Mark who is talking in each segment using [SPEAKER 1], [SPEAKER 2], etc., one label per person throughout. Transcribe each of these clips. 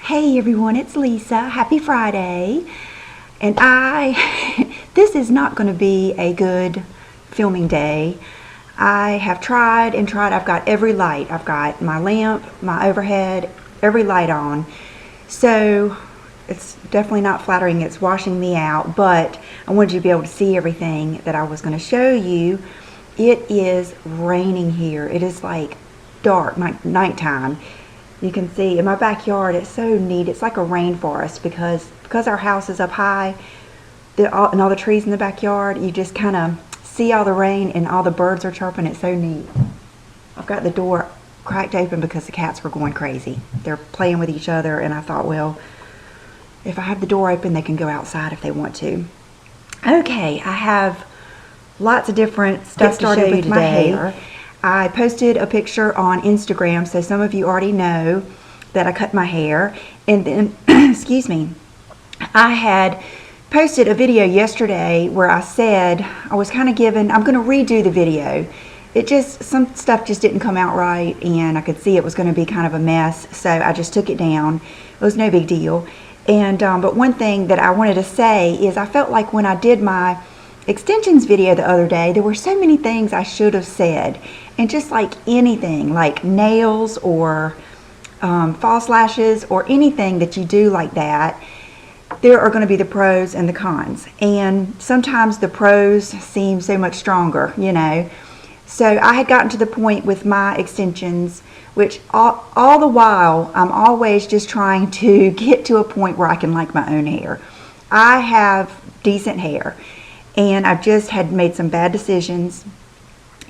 [SPEAKER 1] Hey everyone, it's Lisa. Happy Friday. And this is not going to be a good filming day. I have tried and tried. I've got every light. I've got my lamp, my overhead, every light on. So it's definitely not flattering. It's washing me out, but I wanted you to be able to see everything that I was going to show you. It is raining here. It is like dark, nighttime. You can see in my backyard, it's so neat. It's like a rainforest because our house is up high and all the trees in the backyard. You just kind of see all the rain and all the birds are chirping. It's so neat. I've got the door cracked open because the cats were going crazy. They're playing with each other, and I thought, well, if I have the door open, they can go outside if they want to. Okay, I have lots of different stuff to show you today. My hair. I posted a picture on Instagram, so some of you already know that I cut my hair. And then, excuse me, I had posted a video yesterday where I said I was kind of given, I'm going to redo the video. Some stuff just didn't come out right, and I could see it was going to be kind of a mess, so I just took it down. It was no big deal. And but one thing that I wanted to say is I felt like when I did my extensions video the other day, there were so many things I should have said. And just like anything, like nails or false lashes or anything that you do like that, there are going to be the pros and the cons. And sometimes the pros seem so much stronger, you know. So I had gotten to the point with my extensions, which all the while, I'm always just trying to get to a point where I can like my own hair. I have decent hair, and I just had made some bad decisions,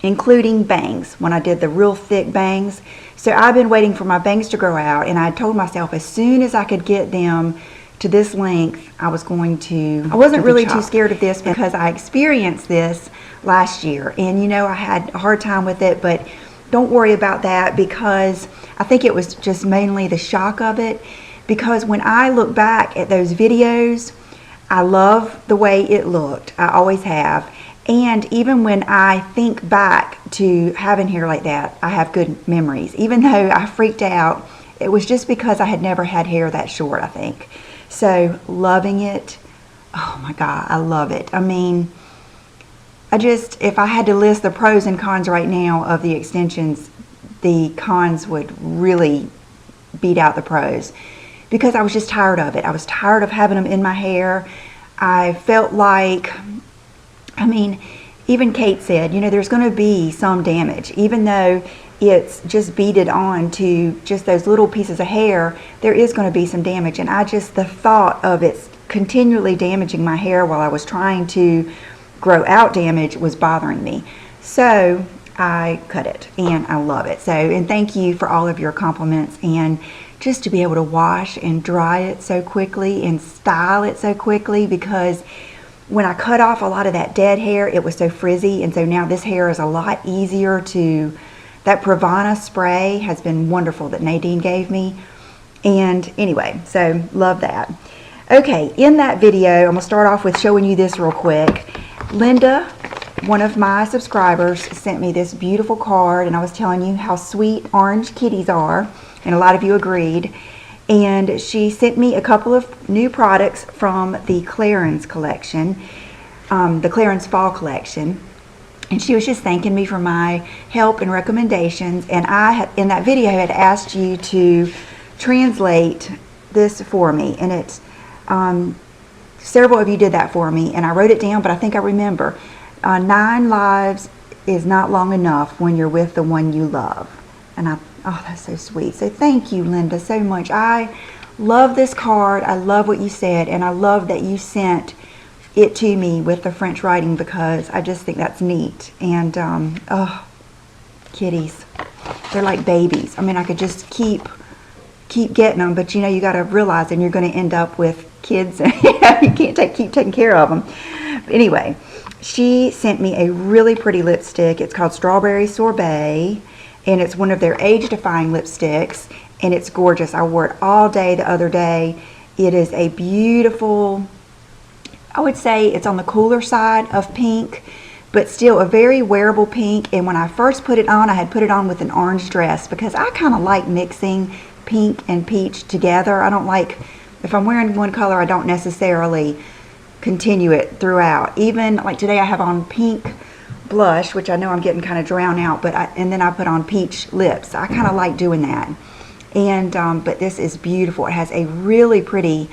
[SPEAKER 1] including bangs, when I did the real thick bangs. So I've been waiting for my bangs to grow out, and I told myself as soon as I could get them to this length, I was going to. I wasn't really too scared of this because I experienced this last year, and you know, I had a hard time with it, but don't worry about that, because I think it was just mainly the shock of it. Because when I look back at those videos, I love the way it looked. I always have. And even when I think back to having hair like that, I have good memories. Even though I freaked out, it was just because I had never had hair that short, I think. So, loving it. Oh my God, I love it. I mean, if I had to list the pros and cons right now of the extensions, the cons would really beat out the pros. Because I was just tired of it. I was tired of having them in my hair. I felt like, I mean, even Kate said, you know, there's going to be some damage. Even though it's just beaded on to just those little pieces of hair, there is going to be some damage. And the thought of it continually damaging my hair while I was trying to grow out damage was bothering me. So I cut it, and I love it. So, and thank you for all of your compliments, and just to be able to wash and dry it so quickly and style it so quickly, because when I cut off a lot of that dead hair, it was so frizzy, and so now this hair is a lot easier to. That Pravana spray has been wonderful that Nadine gave me. And anyway, so love that. Okay, in that video, I'm going to start off with showing you this real quick. Linda, one of my subscribers, sent me this beautiful card, and I was telling you how sweet orange kitties are, and a lot of you agreed. And she sent me a couple of new products from the Clarins collection, the Clarins Fall collection. And she was just thanking me for my help and recommendations. And I had, in that video, had asked you to translate this for me. And it's, several of you did that for me. And I wrote it down, but I think I remember. 9 lives is not long enough when you're with the one you love. And oh, that's so sweet. So thank you, Linda, so much. I love this card. I love what you said. And I love that you sent it to me with the French writing, because I just think that's neat. And oh, kitties, they're like babies. I mean, I could just keep getting them, but you know, you got to realize then you're going to end up with kids, and you can't keep taking care of them. But anyway, she sent me a really pretty lipstick. It's called Strawberry Sorbet, and it's one of their age-defying lipsticks, and it's gorgeous. I wore it all day the other day. It is a beautiful, I would say it's on the cooler side of pink, but still a very wearable pink. And when I first put it on, I had put it on with an orange dress, because I kind of like mixing pink and peach together. I don't like, if I'm wearing one color, I don't necessarily continue it throughout. Even like today I have on pink blush, which I know I'm getting kind of drowned out, but and then I put on peach lips. I kind of like doing that. And but this is beautiful. It has a really pretty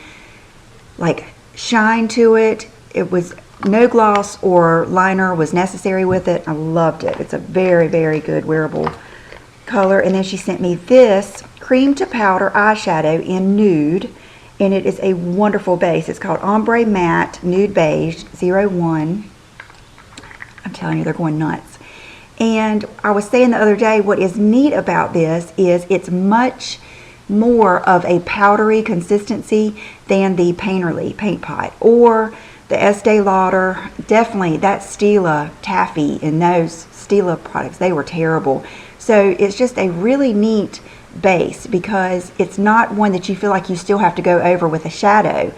[SPEAKER 1] like shine to it. It was no gloss or liner was necessary with it. I loved it. It's a very, very good wearable color. And then she sent me this cream to powder eyeshadow in Nude, and it is a wonderful base. It's called Ombre Matte Nude Beige 01. I'm telling you, they're going nuts. And I was saying the other day, what is neat about this is it's much more of a powdery consistency than the Painterly Paint Pot or the Estee Lauder. Definitely that Stila Taffy and those Stila products, they were terrible. So it's just a really neat base because it's not one that you feel like you still have to go over with a shadow.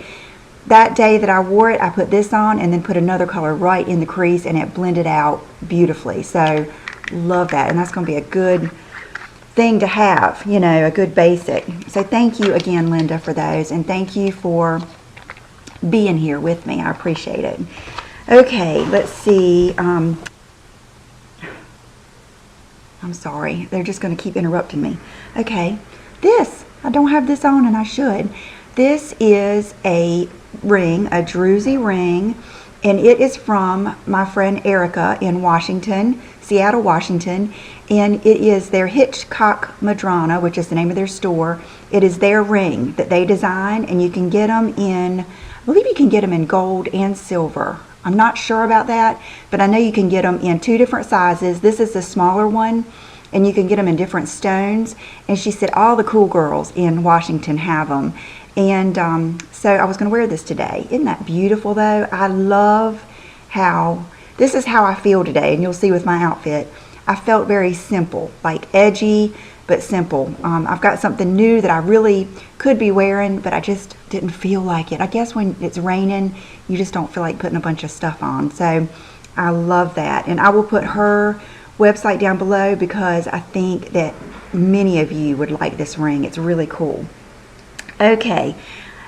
[SPEAKER 1] That day that I wore it, I put this on and then put another color right in the crease, and it blended out beautifully. So love that, and that's going to be a good thing to have, you know, a good basic. So thank you again, Linda, for those, and thank you for being here with me. I appreciate it. Okay, let's see. I'm sorry, they're just going to keep interrupting me. Okay, this, I don't have this on and I should. This is a ring, a druzy ring, and it is from my friend Erica in Washington, Seattle, Washington, and it is their Hitchcockmadrona, which is the name of their store. It is their ring that they design, and you can get them in, I believe you can get them in gold and silver. I'm not sure about that, but I know you can get them in 2 different sizes. This is the smaller one, and you can get them in different stones. And she said all the cool girls in Washington have them. And so I was going to wear this today. Isn't that beautiful, though? I love how, this is how I feel today, and you'll see with my outfit. I felt very simple, like edgy, but simple. I've got something new that I really could be wearing, but I just didn't feel like it. I guess when it's raining, you just don't feel like putting a bunch of stuff on. So I love that. And I will put her website down below because I think that many of you would like this ring. It's really cool. Okay,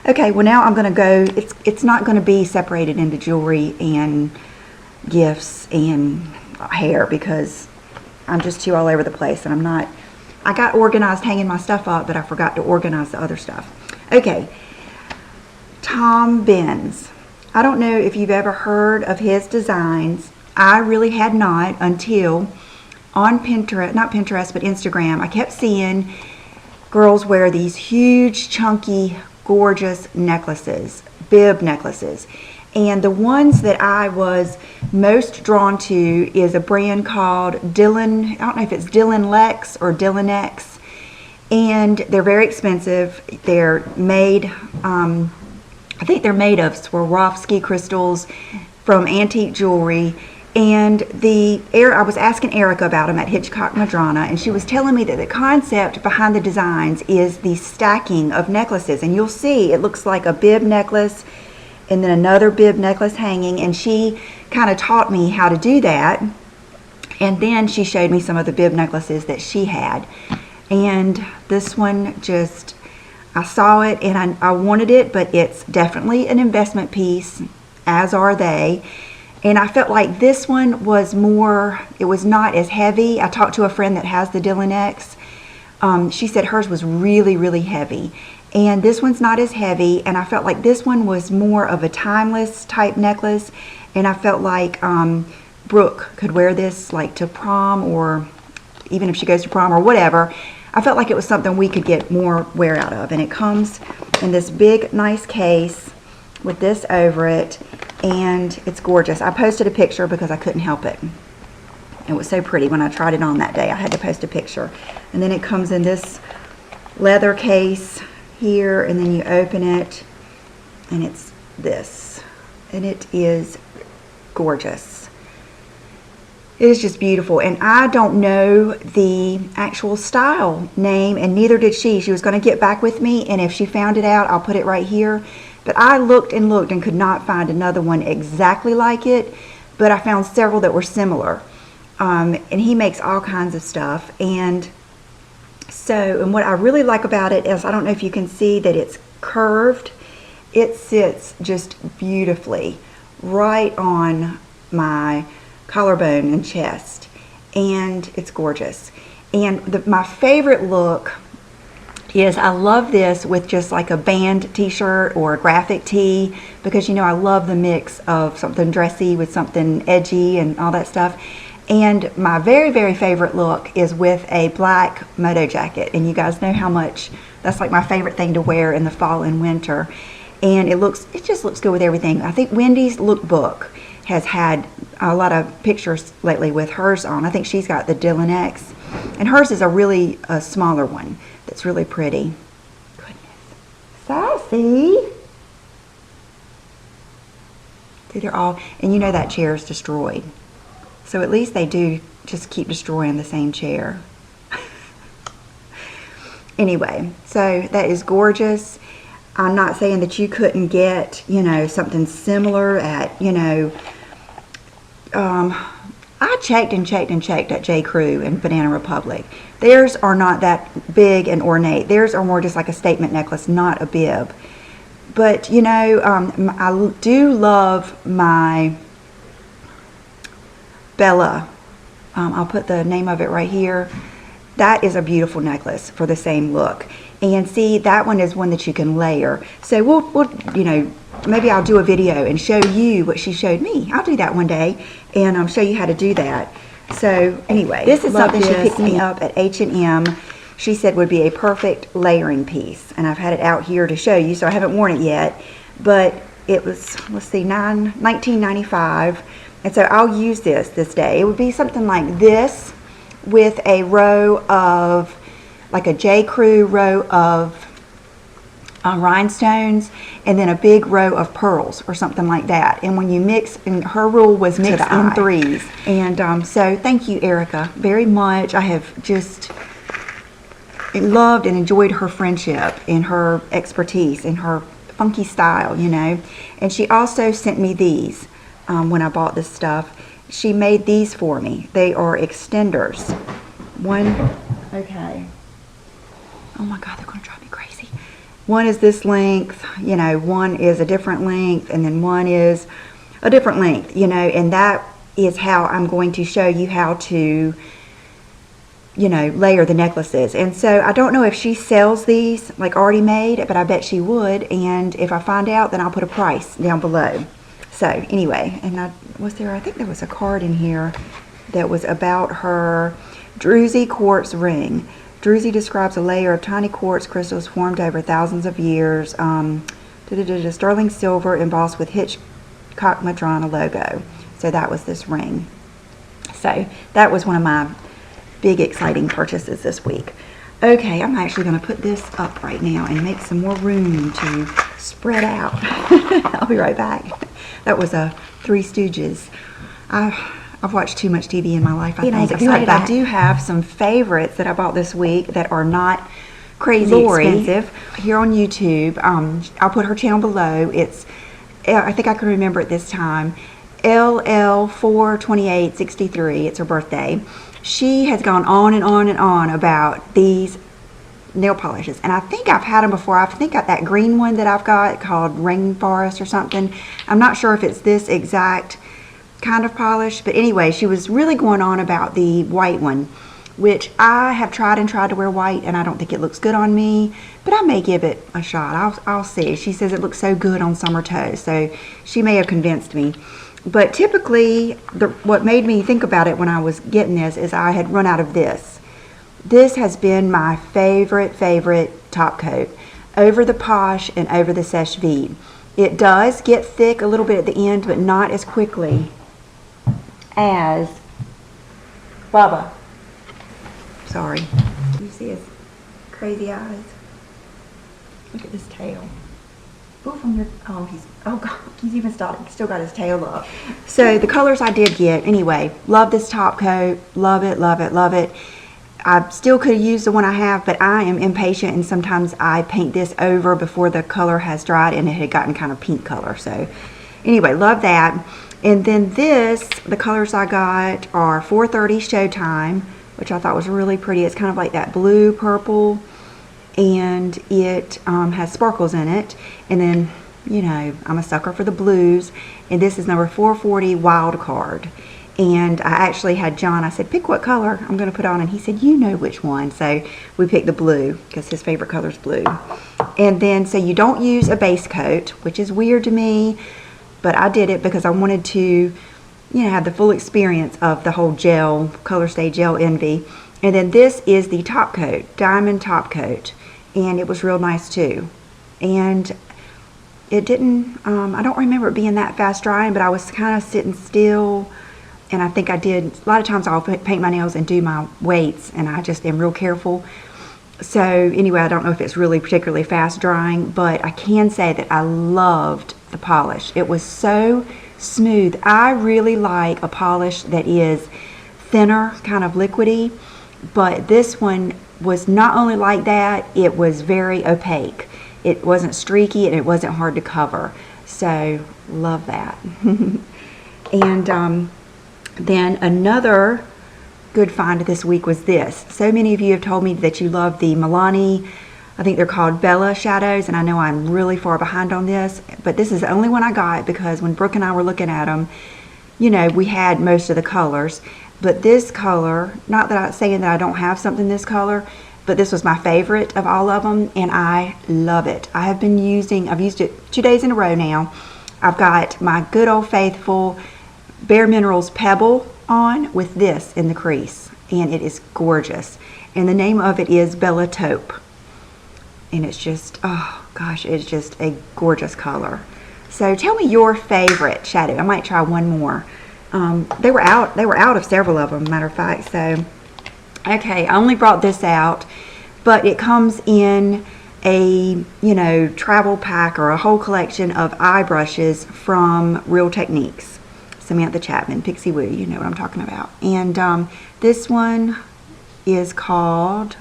[SPEAKER 1] well now I'm going to go, it's not going to be separated into jewelry and gifts and hair because I'm just too all over the place, and I'm not, I got organized hanging my stuff up, but I forgot to organize the other stuff. Okay, Tom Benz. I don't know if you've ever heard of his designs. I really had not until on Pinterest, not Pinterest, but Instagram, I kept seeing girls wear these huge, chunky, gorgeous necklaces, bib necklaces. And the ones that I was most drawn to is a brand called Dylan, I don't know if it's Dylan Lex or Dylan X. And they're very expensive. They're made, I think they're made of Swarovski crystals from antique jewelry. And I was asking Erica about them at Hitchcockmadrona, and she was telling me that the concept behind the designs is the stacking of necklaces. And you'll see it looks like a bib necklace and then another bib necklace hanging, and she kind of taught me how to do that. And then she showed me some of the bib necklaces that she had. And this one just, I saw it and I wanted it, but it's definitely an investment piece, as are they. And I felt like this one was more, it was not as heavy. I talked to a friend that has the Dylan X. She said hers was really, really heavy. And this one's not as heavy. And I felt like this one was more of a timeless type necklace. And I felt like Brooke could wear this like to prom, or even if she goes to prom or whatever. I felt like it was something we could get more wear out of. And it comes in this big, nice case with this over it. And it's gorgeous. I posted a picture because I couldn't help it. It was so pretty when I tried it on that day. I had to post a picture. And then it comes in this leather case here, and then you open it, and it's this. And it is gorgeous. It is just beautiful. And I don't know the actual style name, and neither did she. She was going to get back with me, and if she found it out, I'll put it right here. But I looked and looked and could not find another one exactly like it, but I found several that were similar. And he makes all kinds of stuff. And So, and what I really like about it is, I don't know if you can see that it's curved. It sits just beautifully right on my collarbone and chest, and it's gorgeous. And my favorite look is, I love this with just like a band t-shirt or a graphic tee, because you know I love the mix of something dressy with something edgy and all that stuff. And my very, very favorite look is with a black moto jacket, and you guys know how much that's like my favorite thing to wear in the fall and winter. And it just looks good with everything. I think Wendy's lookbook has had a lot of pictures lately with hers on. I think she's got the Dylan X, and hers is a smaller one that's really pretty. Goodness. Sassy. See, they're all, and you know that chair is destroyed. So at least they do just keep destroying the same chair. Anyway, so that is gorgeous. I'm not saying that you couldn't get, you know, something similar at, you know, I checked and checked and checked at J. Crew and Banana Republic. Theirs are not that big and ornate. Theirs are more just like a statement necklace, not a bib. But, you know, I do love my Bella. I'll put the name of it right here. That is a beautiful necklace for the same look. And see, that one is one that you can layer. So we'll you know, maybe I'll do a video and show you what she showed me. I'll do that one day and show you how to do that. So anyway, this is something she picked me up at H&M. She said would be a perfect layering piece. And I've had it out here to show you, so I haven't worn it yet. But it was, let's see, $19.95. And so I'll use this day. It would be something like this with a row of, like a J. Crew row of rhinestones, and then a big row of pearls or something like that. And when you mix, and her rule was mix in threes. And so thank you, Erica, very much. I have just loved and enjoyed her friendship and her expertise and her funky style, you know. And she also sent me these when I bought this stuff. She made these for me. They are extenders. Okay. Oh my God, they're gonna drive me crazy. One is this length, you know, one is a different length, and then one is a different length, you know, and that is how I'm going to show you how to, you know, layer the necklaces. And so I don't know if she sells these like already made, but I bet she would, and if I find out, then I'll put a price down below. So anyway, and I think there was a card in here that was about her druzy quartz ring. Druzy describes a layer of tiny quartz crystals formed over thousands of years. Sterling silver embossed with Hitchcockmadrona logo. So that was this ring. So that was one of my big exciting purchases this week. Okay, I'm actually going to put this up right now and make some more room to spread out. I'll be right back. That was a Three Stooges. I've watched too much TV in my life. I do have some favorites that I bought this week that are not crazy expensive here on YouTube. I'll put her channel below. It's, I think I can remember it this time, LL42863. It's her birthday. She has gone on and on and on about these nail polishes, and I think I've had them before. I think that green one that I've got called Rainforest or something. I'm not sure if it's this exact kind of polish, but anyway, she was really going on about the white one, which I have tried to wear white, and I don't think it looks good on me, but I may give it a shot. I'll see. She says it looks so good on summer toes, so she may have convinced me. But typically, what made me think about it when I was getting this is I had run out of this. This has been my favorite top coat over the Posh and over the Seche Vide. It does get thick a little bit at the end, but not as quickly as Bubba. Sorry. Do you see his crazy eyes? Look at this tail. Go from your, oh God, he's even still got his tail up. So the colors I did get, anyway, love this top coat, love it, love it, love it. I still could have used the one I have, but I am impatient, and sometimes I paint this over before the color has dried and it had gotten kind of pink color. So anyway, love that. And then this, the colors I got are 430 Showtime, which I thought was really pretty. It's kind of like that blue purple, and it has sparkles in it. And then, you know, I'm a sucker for the blues, and this is number 440 Wild Card. And I actually had John, I said, pick what color I'm going to put on, and he said, you know which one. So we picked the blue because his favorite color is blue. And then, so you don't use a base coat, which is weird to me, but I did it because I wanted to, you know, have the full experience of the whole gel, Color Stay Gel Envy. And then this is the top coat, Diamond Top Coat, and it was real nice too. And it didn't, I don't remember it being that fast drying, but I was kind of sitting still. And I think I did, a lot of times I'll paint my nails and do my weights, and I just am real careful. So anyway, I don't know if it's really particularly fast drying, but I can say that I loved the polish. It was so smooth. I really like a polish that is thinner, kind of liquidy, but this one was not only like that, it was very opaque. It wasn't streaky and it wasn't hard to cover. So love that. And then another good find this week was this. So many of you have told me that you love the Milani, I think they're called Bella shadows, and I know I'm really far behind on this, but this is the only one I got because when Brooke and I were looking at them, you know, we had most of the colors. But this color, not that I'm saying that I don't have something this color, but this was my favorite of all of them, and I love it. I have been using, I've used it 2 days in a row now. I've got my good old faithful Bare Minerals Pebble on with this in the crease, and it is gorgeous. And the name of it is Bella Taupe, and it's just, oh gosh, it's just a gorgeous color. So tell me your favorite shadow. I might try one more. They were out of several of them, matter of fact. So okay, I only brought this out, but it comes in a, you know, travel pack or a whole collection of eye brushes from Real Techniques. Samantha Chapman, Pixie Woo, you know what I'm talking about. And this one is called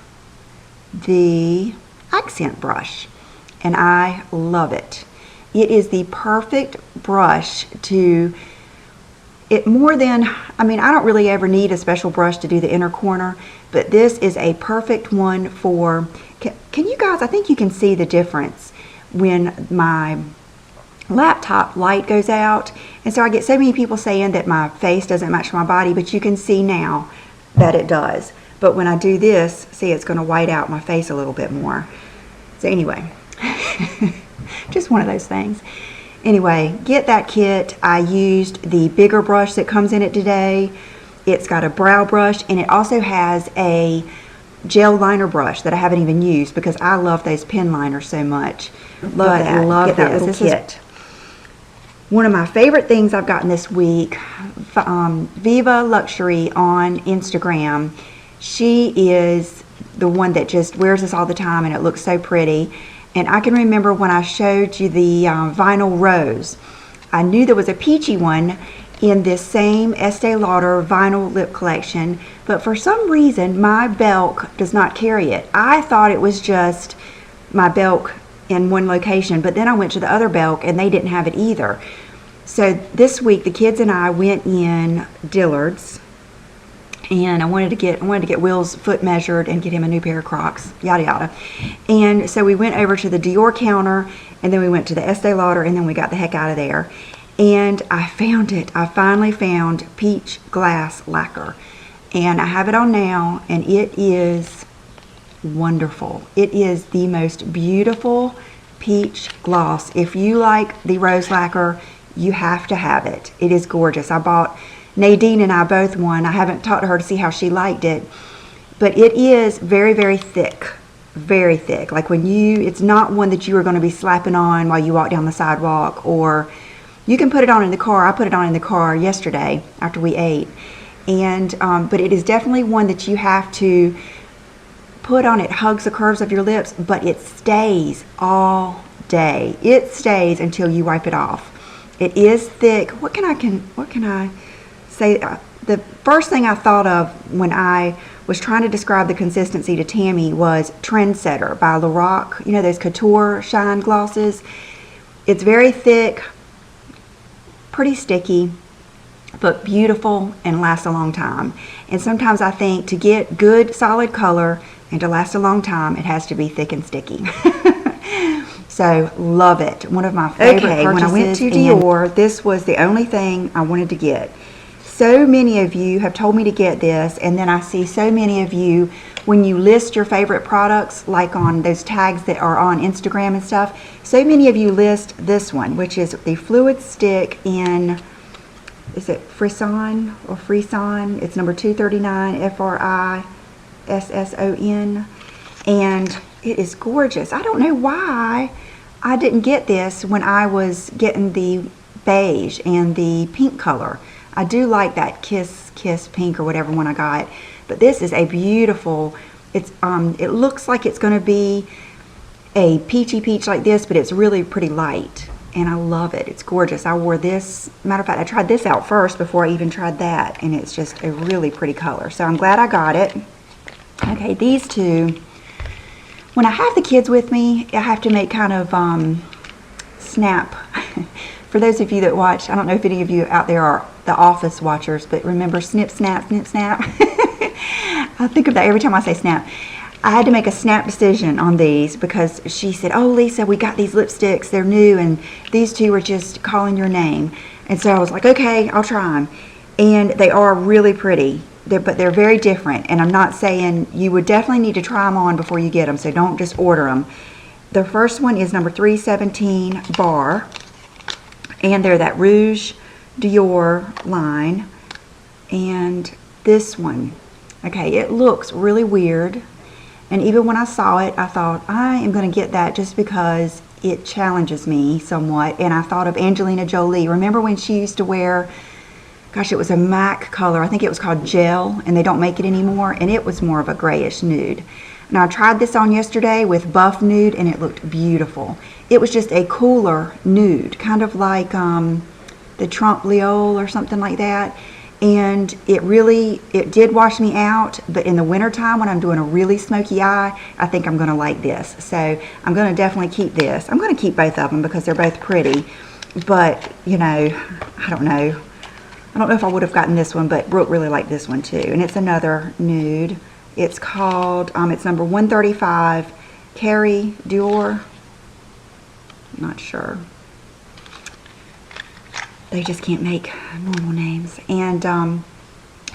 [SPEAKER 1] the Accent Brush, and I love it. It is the perfect brush to, it more than, I mean, I don't really ever need a special brush to do the inner corner, but this is a perfect one for, can you guys, I think you can see the difference when my laptop light goes out, and so I get so many people saying that my face doesn't match my body, but you can see now that it does. But when I do this, see, it's going to white out my face a little bit more. So anyway, just one of those things. Anyway, get that kit. I used the bigger brush that comes in it today. It's got a brow brush, and it also has a gel liner brush that I haven't even used because I love those pen liners so much. Love that. Love that little kit. One of my favorite things I've gotten this week, Viva Luxury on Instagram. She is the one that just wears this all the time, and it looks so pretty. And I can remember when I showed you the vinyl rose, I knew there was a peachy one in this same Estee Lauder vinyl lip collection, but for some reason my Belk does not carry it. I thought it was just my Belk in one location, but then I went to the other Belk and they didn't have it either. So this week the kids and I went in Dillard's, and I wanted to get Will's foot measured and get him a new pair of Crocs, yada yada. And so we went over to the Dior counter, and then we went to the Estee Lauder, and then we got the heck out of there. And I found it. I finally found Peach Glass Lacquer, and I have it on now, and it is wonderful. It is the most beautiful peach gloss. If you like the rose lacquer, you have to have it. It is gorgeous. I bought, Nadine and I both one. I haven't talked to her to see how she liked it, but it is very, very thick. Very thick. Like when you, it's not one that you are going to be slapping on while you walk down the sidewalk, or you can put it on in the car. I put it on in the car yesterday after we ate. And but it is definitely one that you have to put on. It hugs the curves of your lips, but it stays all day. It stays until you wipe it off. It is thick. What can I say? The first thing I thought of when I was trying to describe the consistency to Tammy was Trendsetter by Lorac. You know those couture shine glosses? It's very thick, pretty sticky, but beautiful and lasts a long time. And sometimes I think to get good solid color and to last a long time, it has to be thick and sticky. So love it. One of my favorite purchases. When I went to Dior, this was the only thing I wanted to get. So many of you have told me to get this, and then I see so many of you, when you list your favorite products, like on those tags that are on Instagram and stuff, so many of you list this one, which is the Fluid Stick in, is it Frisson or Frisson? It's number 239, Frisson, and it is gorgeous. I don't know why I didn't get this when I was getting the beige and the pink color. I do like that Kiss pink or whatever one I got, but this is a beautiful, it looks like it's going to be a peachy peach like this, but it's really pretty light, and I love it. It's gorgeous. I wore this, matter of fact, I tried this out first before I even tried that, and it's just a really pretty color, so I'm glad I got it. Okay, these two, when I have the kids with me, I have to make kind of snap. For those of you that watch, I don't know if any of you out there are the Office watchers, but remember snip, snap, snip, snap? I think of that every time I say snap. I had to make a snap decision on these because she said, oh, Lisa, we got these lipsticks. They're new, and these two are just calling your name. And so I was like, okay, I'll try them. And they are really pretty. But they're very different, and I'm not saying you would definitely need to try them on before you get them, so don't just order them. The first one is number 317 Bar, and they're that Rouge Dior line. And this one, okay, it looks really weird, and even when I saw it, I thought I am going to get that just because it challenges me somewhat. And I thought of Angelina Jolie. Remember when she used to wear, gosh, it was a MAC color, I think it was called Gel, and they don't make it anymore, and it was more of a grayish nude. Now I tried this on yesterday with Buff Nude, and it looked beautiful. It was just a cooler nude, kind of like the Trump Liole or something like that, and it did wash me out, but in the wintertime when I'm doing a really smoky eye, I think I'm going to like this. So I'm going to definitely keep this. I'm going to keep both of them because they're both pretty, but, you know, I don't know. I don't know if I would have gotten this one, but Brooke really liked this one too. And it's another nude. It's called, it's number 135, Carrie Dior. Not sure. They just can't make normal names. And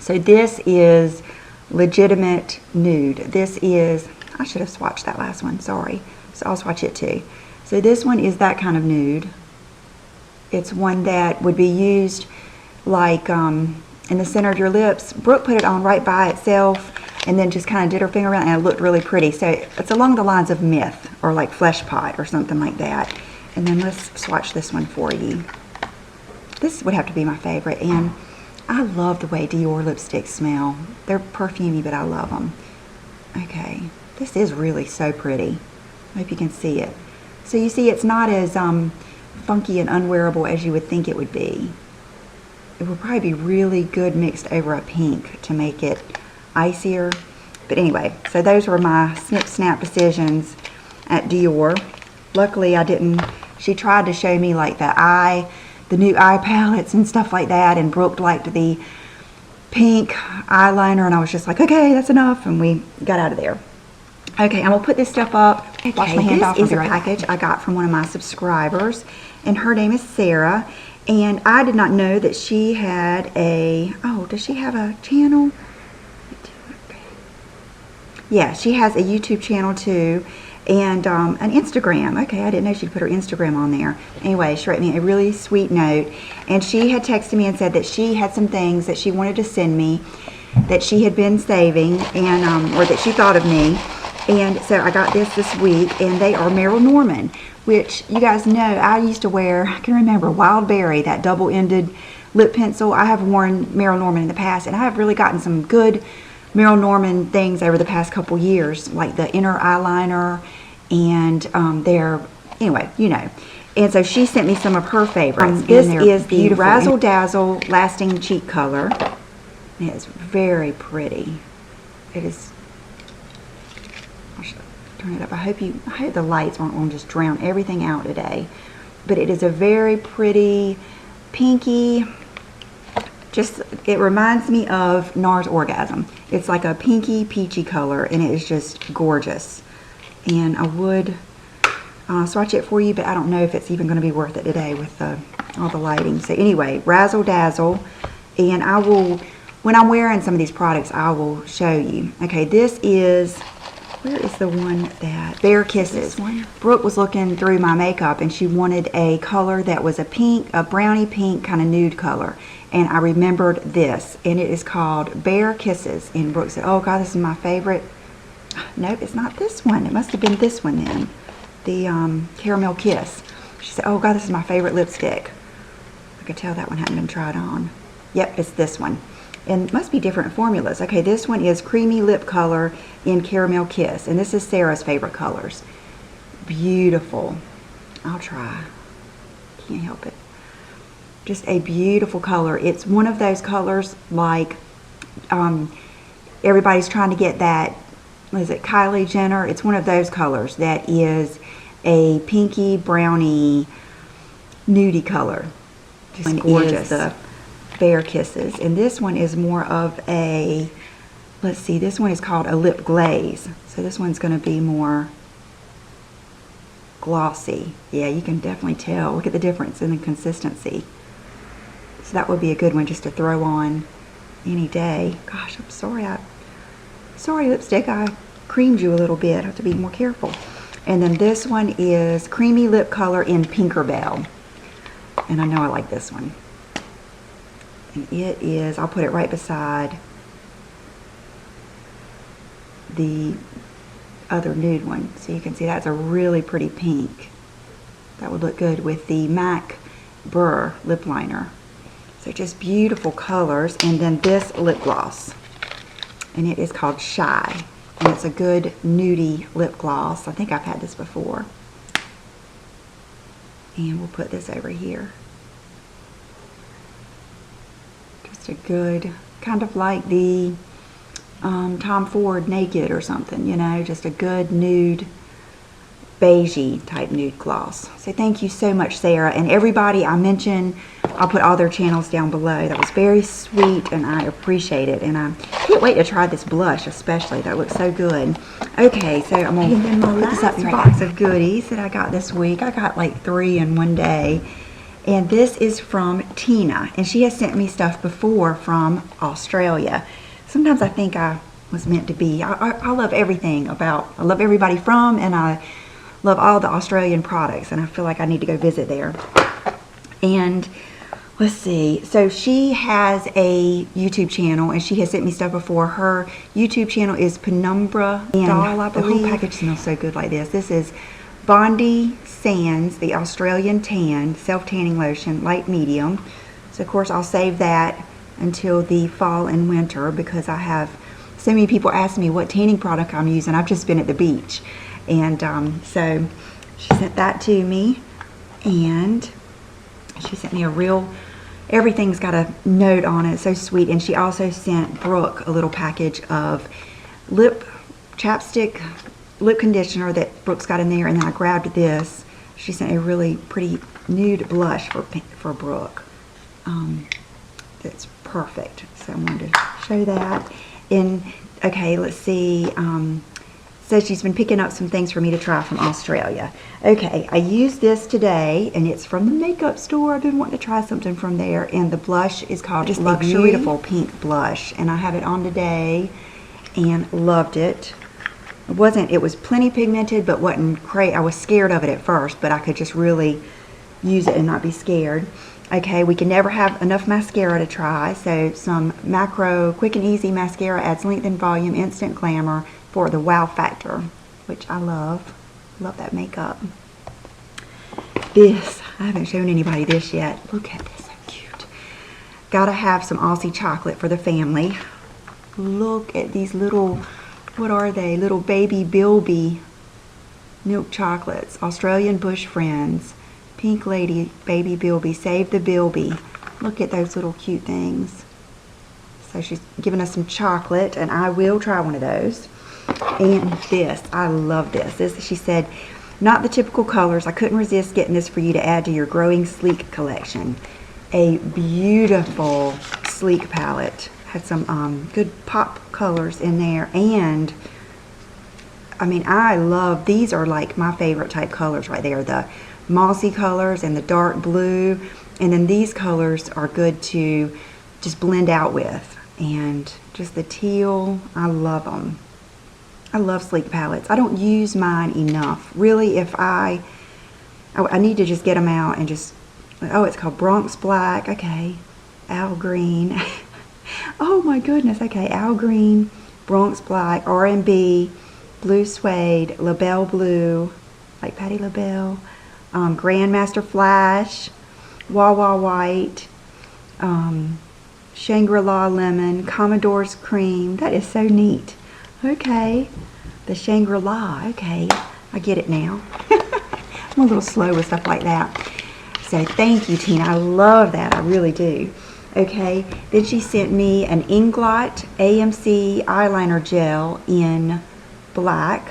[SPEAKER 1] so this is legitimate nude. This is, I should have swatched that last one, sorry. So I'll swatch it too. So this one is that kind of nude. It's one that would be used like in the center of your lips. Brooke put it on right by itself and then just kind of did her finger around, and it looked really pretty. So it's along the lines of Myth or like Flesh Pot or something like that. And then let's swatch this one for you. This would have to be my favorite, and I love the way Dior lipsticks smell. They're perfumey, but I love them. Okay, this is really so pretty. I hope you can see it. So you see, it's not as funky and unwearable as you would think it would be. It would probably be really good mixed over a pink to make it icier. But anyway, so those were my snip snap decisions at Dior. Luckily I didn't, she tried to show me like the new eye palettes and stuff like that, and Brooke liked the pink eyeliner, and I was just like, okay, that's enough, and we got out of there. Okay, I'm gonna put this stuff up. Wash my hand off. This is a package I got from one of my subscribers, and her name is Sarah. And I did not know that she had a, oh, does she have a channel? Yeah, she has a YouTube channel too, and an Instagram. Okay, I didn't know she'd put her Instagram on there. Anyway, she wrote me a really sweet note, and she had texted me and said that she had some things that she wanted to send me that she had been saving, and or that she thought of me. And so I got this week, and they are Meryl Norman, which you guys know I used to wear. I can remember Wild Berry, that double-ended lip pencil. I have worn Meryl Norman in the past, and I have really gotten some good Meryl Norman things over the past couple years, like the inner eyeliner, and anyway, you know. And so she sent me some of her favorites. This is the Razzle Dazzle Lasting Cheek Color. It is very pretty. It is. Turn it up. I hope the lights aren't going to just drown everything out today. But it is a very pretty pinky Just, it reminds me of NARS Orgasm. It's like a pinky peachy color, and it is just gorgeous. And I would swatch it for you, but I don't know if it's even going to be worth it today with all the lighting. So anyway, Razzle Dazzle. And I will, when I'm wearing some of these products, I will show you. Okay, this is, where is the one that, Bare Kisses. Brooke was looking through my makeup, and she wanted a color that was a pink, a brownie pink kind of nude color. And I remembered this, and it is called Bare Kisses. And Brooke said, oh God, this is my favorite. Nope, it's not this one. It must have been this one then. The Caramel Kiss. She said, oh God, this is my favorite lipstick. I could tell that one hadn't been tried on. Yep, it's this one. And it must be different formulas. Okay, this one is Creamy Lip Color in Caramel Kiss. And this is Sarah's favorite colors. Beautiful. I'll try. Can't help it. Just a beautiful color. It's one of those colors like everybody's trying to get that, what is it, Kylie Jenner? It's one of those colors that is a pinky brownie nudie color. Just gorgeous. The Bare Kisses. And this one is more of a, let's see, this one is called a lip glaze. So this one's going to be more glossy. Yeah, you can definitely tell. Look at the difference in the consistency. So that would be a good one just to throw on any day. Gosh, I'm sorry. Sorry, lipstick. I creamed you a little bit. I have to be more careful. And then this one is Creamy Lip Color in Pinkerbell. And I know I like this one. And it is, I'll put it right beside the other nude one. So you can see that's a really pretty pink. That would look good with the MAC Burr lip liner. So just beautiful colors. And then this lip gloss. And it is called Shy. And it's a good nudie lip gloss. I think I've had this before. And we'll put this over here. Just a good, kind of like the Tom Ford Naked or something, you know, just a good nude, beigey type nude gloss. So thank you so much, Sarah. And everybody I mentioned, I'll put all their channels down below. That was very sweet, and I appreciate it. And I can't wait to try this blush, especially. That looks so good. Okay, so I'm going to put this up in my box of goodies that I got this week. I got like 3 in one day. And this is from Tina. And she has sent me stuff before from Australia. Sometimes I think I was meant to be. I love everything about, I love everybody from, and I love all the Australian products. And I feel like I need to go visit there. And let's see. So she has a YouTube channel, and she has sent me stuff before. Her YouTube channel is Penumbra Doll, I believe. The whole package smells so good like this. This is Bondi Sands, the Australian Tan Self-Tanning Lotion, light medium. So of course I'll save that until the fall and winter, because I have so many people ask me what tanning product I'm using. I've just been at the beach. And so she sent that to me, and she sent me a real, everything's got a note on it. It's so sweet. And she also sent Brooke a little package of lip chapstick, lip conditioner that Brooke's got in there. And then I grabbed this. She sent a really pretty nude blush for Brooke. That's perfect. So I wanted to show that. And okay, let's see. So she's been picking up some things for me to try from Australia. Okay, I used this today, and it's from the makeup store. I've been wanting to try something from there, and the blush is called just a beautiful pink blush, and I have it on today, and loved it. It was plenty pigmented, but wasn't crazy. I was scared of it at first, but I could just really use it and not be scared. Okay, we can never have enough mascara to try, so some Macro Quick and Easy Mascara adds length and volume, instant glamour for the wow factor, which I love. Love that makeup. This, I haven't shown anybody this yet. Look at this, so cute. Gotta have some Aussie chocolate for the family. Look at these little, what are they? Little baby Bilby milk chocolates. Australian Bush Friends. Pink Lady Baby Bilby. Save the Bilby. Look at those little cute things. So she's giving us some chocolate, and I will try one of those. And this, I love this. This, she said, not the typical colors. I couldn't resist getting this for you to add to your growing sleek collection. A beautiful sleek palette. Had some good pop colors in there, and I mean, I love, these are like my favorite type colors right there, the mossy colors and the dark blue, and then these colors are good to just blend out with, and just the teal, I love them. I love sleek palettes. I don't use mine enough. Really, if I need to just get them out and just, oh, it's called Bronx Black, okay, Al Green, oh my goodness, okay, Al Green, Bronx Black, R&B, Blue Suede, LaBelle Blue, like Patti LaBelle, Grandmaster Flash, Wawa White, Shangri-La Lemon, Commodore's Cream. That is so neat. Okay, the Shangri-La, okay, I get it now. I'm a little slow with stuff like that. So thank you, Tina, I love that, I really do. Okay, then she sent me an Inglot AMC eyeliner gel in black,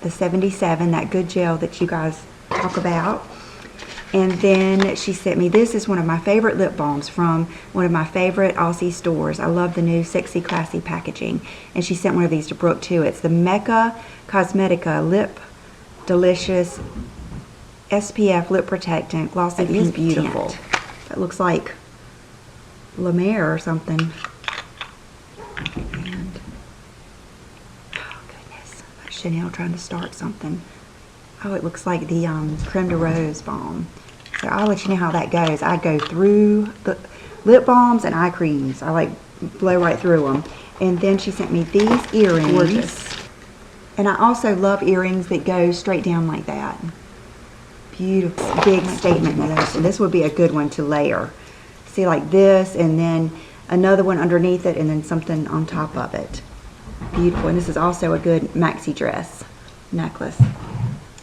[SPEAKER 1] the 77, that good gel that you guys talk about. And then she sent me, this is one of my favorite lip balms from one of my favorite Aussie stores. I love the new Sexy Classy packaging. And she sent one of these to Brooke too. It's the Mecca Cosmetica Lip Delicious SPF Lip Protectant Glossy Pink beautiful. Tint. That looks like La Mer or something. And, oh goodness, that's Chanel trying to start something. Oh, it looks like the Creme de Rose balm. So I'll let you know how that goes. I go through the lip balms and eye creams. I like blow right through them. And then she sent me these earrings. Gorgeous. And I also love earrings that go straight down like that. Beautiful, big statement in so this would be a good one to layer. See, like this, and then another one underneath it, and then something on top of it. Beautiful. And this is also a good maxi dress necklace.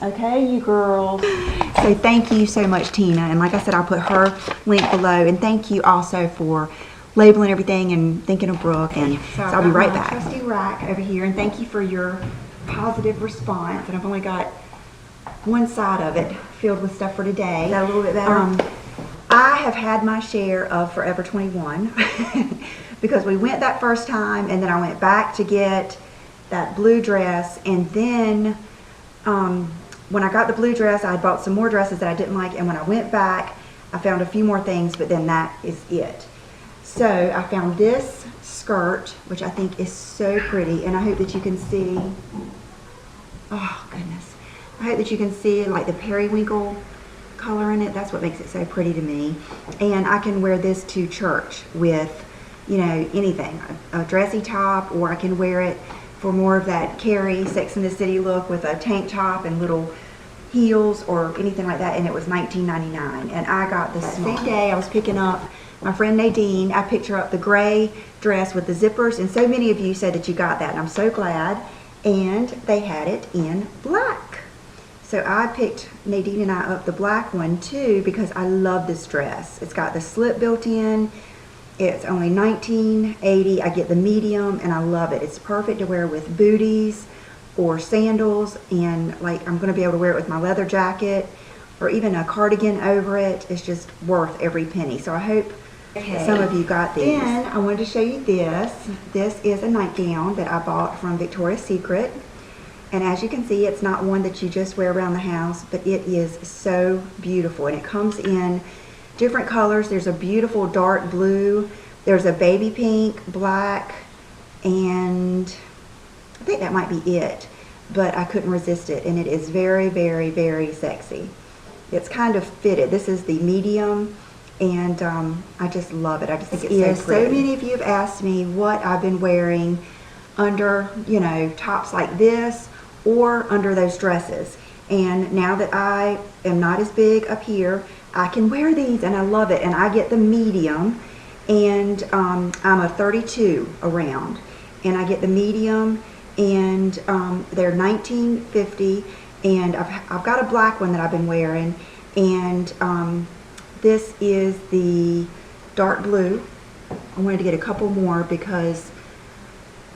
[SPEAKER 1] Okay, you girls. So thank you so much, Tina. And like I said, I'll put her link below. And thank you also for labeling everything and thinking of Brooke. And so I'll be right back. Trusty rack over here. And thank you for your positive response. And I've only got one side of it filled with stuff for today. Is that a little bit better? I have had my share of Forever 21 because we went that first time, and then I went back to get that blue dress, and then when I got the blue dress, I had bought some more dresses that I didn't like, and when I went back, I found a few more things, but then that is it. So I found this skirt, which I think is so pretty, and I hope that you can see, oh goodness, I hope that you can see like the periwinkle color in it. That's what makes it so pretty to me. And I can wear this to church with, you know, anything, a dressy top, or I can wear it for more of that Carrie Sex and the City look with a tank top and little heels or anything like that. And it was $19.99. And I got the same day I was picking up my friend Nadine. I picked her up the gray dress with the zippers, and so many of you said that you got that, and I'm so glad. And they had it in black. So I picked Nadine and I up the black one too because I love this dress. It's got the slip built in. It's only $19.80. I get the medium and I love it. It's perfect to wear with booties or sandals, and like I'm going to be able to wear it with my leather jacket or even a cardigan over it. It's just worth every penny. So I hope some of you got these. Then I wanted to show you this. This is a nightgown that I bought from Victoria's Secret. And as you can see, it's not one that you just wear around the house, but it is so beautiful. And it comes in different colors. There's a beautiful dark blue, there's a baby pink, black, and I think that might be it. But I couldn't resist it, and it is very, very, very sexy. It's kind of fitted. This is the medium, and I just love it. I just think it's so pretty. So many of you have asked me what I've been wearing under, you know, tops like this, or under those dresses. And now that I am not as big up here, I can wear these and I love it. And I get the medium, and I'm a 32 around, and I get the medium, and they're $19.50. And I've got a black one that I've been wearing, and this is the dark blue. I wanted to get a couple more because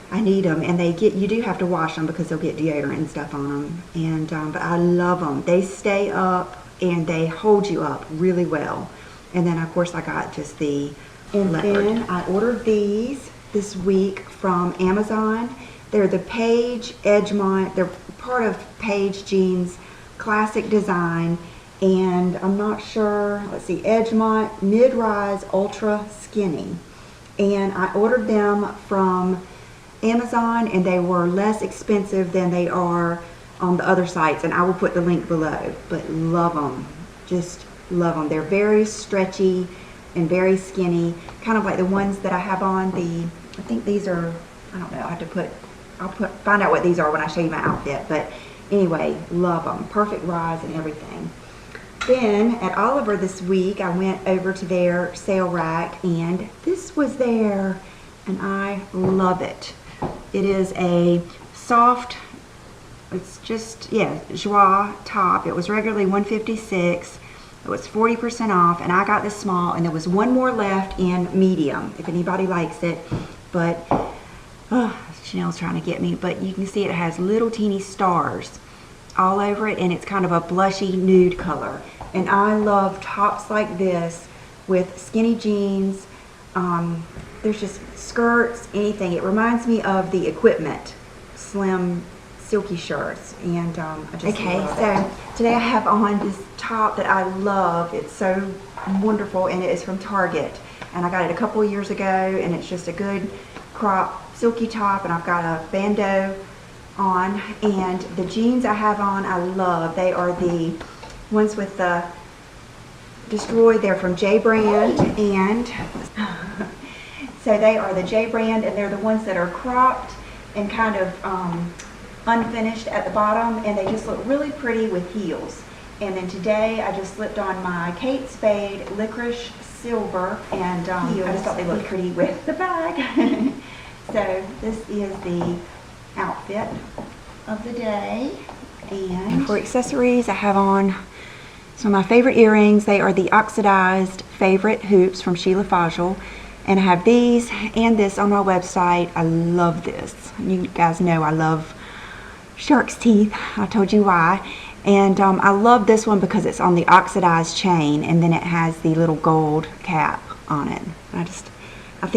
[SPEAKER 1] I need them, and you do have to wash them because they'll get deodorant and stuff on them. And but I love them. They stay up and they hold you up really well. And then of course I got just the And then I ordered these this week from Amazon. They're the Paige Edgemont. They're part of Paige Jeans classic design. And I'm not sure, let's see, Edgemont mid-rise ultra skinny. And I ordered them from Amazon, and they were less expensive than they are on the other sites, and I will put the link below. But love them, just love them. They're very stretchy and very skinny, kind of like the ones that I have on. I think these are, I don't know, I'll find out what these are when I show you my outfit. But anyway, love them, perfect rise and everything. Then at Oliver this week, I went over to their sale rack, and this was there, and I love it. It is a soft, it's just, yeah, Joie top. It was regularly $156. It was 40% off, and I got the small, and there was one more left in medium, if anybody likes it. But, Chanel's trying to get me, but you can see it has little teeny stars all over it, and it's kind of a blushy nude color. And I love tops like this with skinny jeans. There's just skirts, anything. It reminds me of the Equipment slim silky shirts, and I just love it. Today I have on this top that I love. It's so wonderful, and it is from Target, and I got it a couple of years ago, and it's just a good crop silky top, and I've got a bandeau on. And the jeans I have on, I love. They are the ones with the Destroy. They're from J brand, and so they are the J brand, and they're the ones that are cropped and kind of unfinished at the bottom, and they just look really pretty with heels. And then today I just slipped on my Kate Spade licorice silver, and I just thought they looked pretty with the bag. So this is the outfit of the day. And for accessories, I have on some of my favorite earrings. They are the oxidized favorite hoops from Sheila Fajl, and I have these and this on my website. I love this. You guys know I love shark's teeth. I told you why. And I love this one because it's on the oxidized chain, and then it has the little gold cap on it. I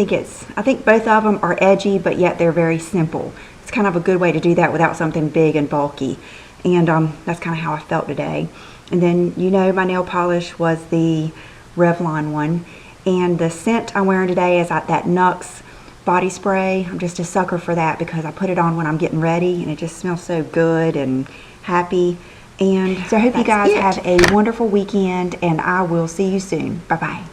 [SPEAKER 1] think both of them are edgy, but yet they're very simple. It's kind of a good way to do that without something big and bulky. And that's kind of how I felt today. And then, you know, my nail polish was the Revlon one. And the scent I'm wearing today is that Nux body spray. I'm just a sucker for that because I put it on when I'm getting ready, and it just smells so good and happy. And so I hope you guys have a wonderful weekend, and I will see you soon. Bye-bye.